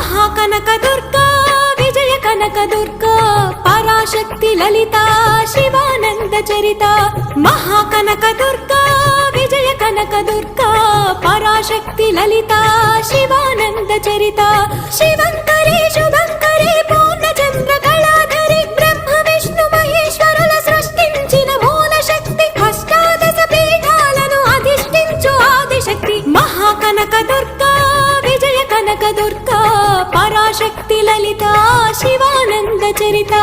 మహాకనక దుర్గా విజయ కనక దుర్గా పరాశక్తి లలిత శివానంద చరిత మహాకనక దుర్గా విజయ కనక దుర్గా పరాశక్తి లలిత శివానంద చరిత శివంకరి శుభంకరి పూర్ణచంద్ర కళాధరి బ్రహ్మ విష్ణు మహేశ్వరుల సృష్టించిన మూల శక్తి అష్టాదశ పీఠాలను అధిష్ఠించు ఆదిశక్తి మహాకనక దుర్గా విజయ కనక దుర్గా పరాశక్తి లలిత శివానంద చరిత